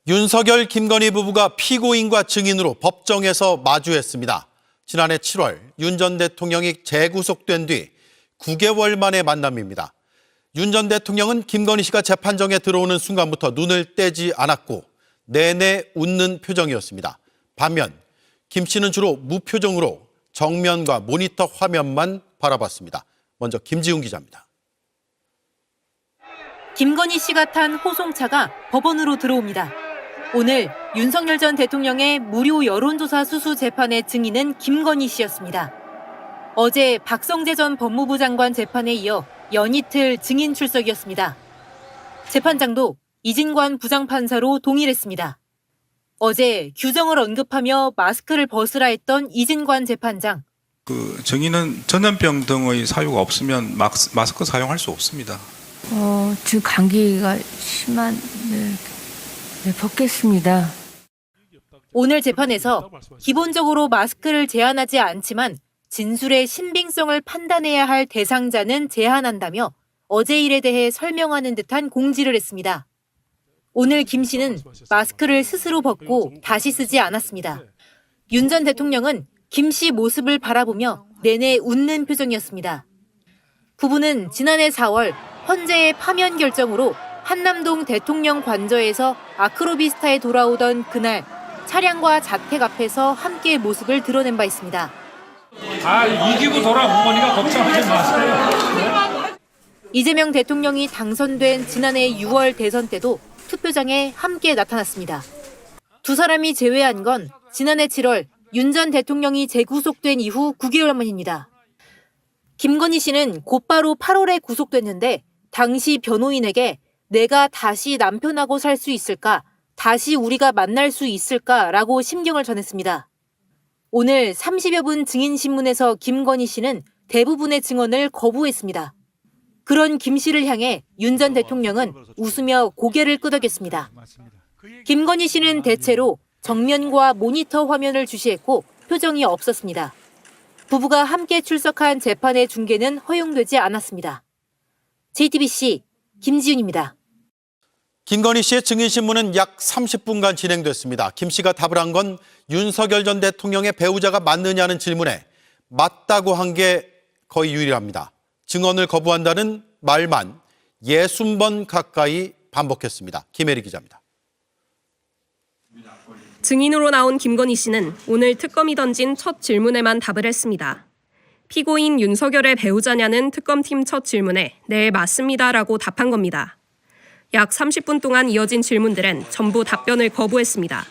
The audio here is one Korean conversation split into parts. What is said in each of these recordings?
윤석열, 김건희 부부가 피고인과 증인으로 법정에서 마주했습니다. 지난해 7월 윤 전 대통령이 재구속된 뒤 9개월 만의 만남입니다. 윤 전 대통령은 김건희 씨가 재판정에 들어오는 순간부터 눈을 떼지 않았고 내내 웃는 표정이었습니다. 반면 김 씨는 주로 무표정으로 정면과 모니터 화면만 바라봤습니다. 먼저 김지훈 기자입니다. 김건희 씨가 탄 호송차가 법원으로 들어옵니다. 오늘 윤석열 전 대통령의 무료 여론조사 수수 재판의 증인은 김건희 씨였습니다. 어제 박성재 전 법무부 장관 재판에 이어 연이틀 증인 출석이었습니다. 재판장도 이진관 부장판사로 동일했습니다. 어제 규정을 언급하며 마스크를 벗으라 했던 이진관 재판장. 증인은 전염병 등의 사유가 없으면 마스크 사용할 수 없습니다. 지금 감기가 심한 벗겠습니다. 오늘 재판에서 기본적으로 마스크를 제한하지 않지만 진술의 신빙성을 판단해야 할 대상자는 제한한다며 어제 일에 대해 설명하는 듯한 공지를 했습니다. 오늘 김 씨는 마스크를 스스로 벗고 다시 쓰지 않았습니다. 윤 전 대통령은 김 씨 모습을 바라보며 내내 웃는 표정이었습니다. 부부는 지난해 4월 헌재의 파면 결정으로 한남동 대통령 관저에서 아크로비스타에 돌아오던 그날 차량과 자택 앞에서 함께 모습을 드러낸 바 있습니다. 이기고 돌아온 거니까 걱정하지 마세요. 이재명 대통령이 당선된 지난해 6월 대선 때도 투표장에 함께 나타났습니다. 두 사람이 재회한 건 지난해 7월 윤 전 대통령이 재구속된 이후 9개월 만입니다. 김건희 씨는 곧바로 8월에 구속됐는데 당시 변호인에게 내가 다시 남편하고 살 수 있을까? 다시 우리가 만날 수 있을까?라고 심경을 전했습니다. 오늘 30여 분 증인신문에서 김건희 씨는 대부분의 증언을 거부했습니다. 그런 김 씨를 향해 윤 전 대통령은 웃으며 고개를 끄덕였습니다. 김건희 씨는 대체로 정면과 모니터 화면을 주시했고 표정이 없었습니다. 부부가 함께 출석한 재판의 중계는 허용되지 않았습니다. JTBC 김지윤입니다. 김건희 씨의 증인신문은 약 30분간 진행됐습니다. 김 씨가 답을 한 건 윤석열 전 대통령의 배우자가 맞느냐는 질문에 맞다고 한 게 거의 유일합니다. 증언을 거부한다는 말만 60번 가까이 반복했습니다. 김혜리 기자입니다. 증인으로 나온 김건희 씨는 오늘 특검이 던진 첫 질문에만 답을 했습니다. 피고인 윤석열의 배우자냐는 특검팀 첫 질문에 네, 맞습니다라고 답한 겁니다. 약 30분 동안 이어진 질문들은 전부 답변을 거부했습니다.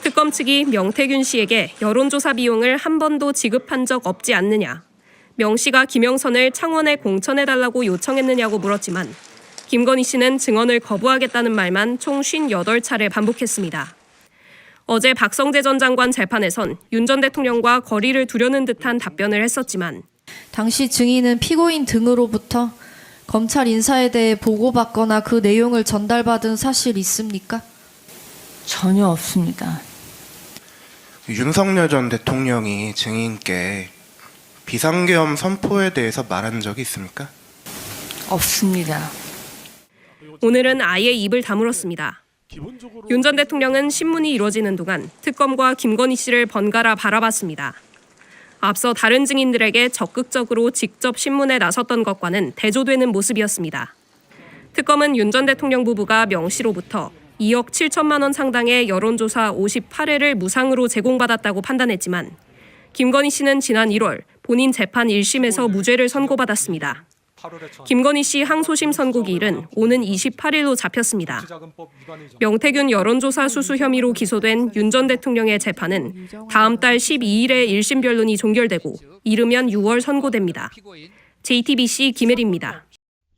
특검 측이 명태균 씨에게 여론조사 비용을 한 번도 지급한 적 없지 않느냐, 명 씨가 김영선을 창원에 공천해달라고 요청했느냐고 물었지만 김건희 씨는 증언을 거부하겠다는 말만 총 58차례 반복했습니다. 어제 박성재 전 장관 재판에선 윤 전 대통령과 거리를 두려는 듯한 답변을 했었지만 당시 증인은 피고인 등으로부터 검찰 인사에 대해 보고받거나 그 내용을 전달받은 사실 있습니까? 전혀 없습니다. 윤석열 전 대통령이 증인께 비상계엄 선포에 대해서 말한 적이 있습니까? 없습니다. 오늘은 아예 입을 다물었습니다. 윤 전 대통령은 신문이 이루어지는 동안 특검과 김건희 씨를 번갈아 바라봤습니다. 앞서 다른 증인들에게 적극적으로 직접 신문에 나섰던 것과는 대조되는 모습이었습니다. 특검은 윤 전 대통령 부부가 명 씨로부터 2억 7천만 원 상당의 여론조사 58회를 무상으로 제공받았다고 판단했지만 김건희 씨는 지난 1월 본인 재판 1심에서 무죄를 선고받았습니다. 김건희 씨 항소심 선고기일은 오는 28일로 잡혔습니다. 명태균 여론조사 수수 혐의로 기소된 윤 전 대통령의 재판은 다음 달 12일에 1심 변론이 종결되고 이르면 6월 선고됩니다. JTBC 김혜리입니다.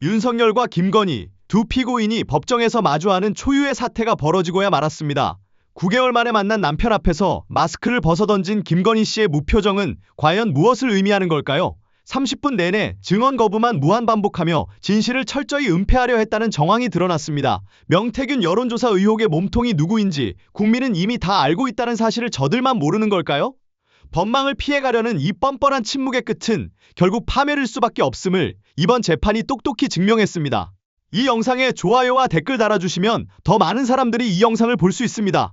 윤석열과 김건희 두 피고인이 법정에서 마주하는 초유의 사태가 벌어지고야 말았습니다. 9개월 만에 만난 남편 앞에서 마스크를 벗어던진 김건희 씨의 무표정은 과연 무엇을 의미하는 걸까요? 30분 내내 증언 거부만 무한 반복하며 진실을 철저히 은폐하려 했다는 정황이 드러났습니다. 명태균 여론조사 의혹의 몸통이 누구인지 국민은 이미 다 알고 있다는 사실을 저들만 모르는 걸까요? 법망을 피해가려는 이 뻔뻔한 침묵의 끝은 결국 파멸일 수밖에 없음을 이번 재판이 똑똑히 증명했습니다. 이 영상에 좋아요와 댓글 달아주시면 더 많은 사람들이 이 영상을 볼 수 있습니다.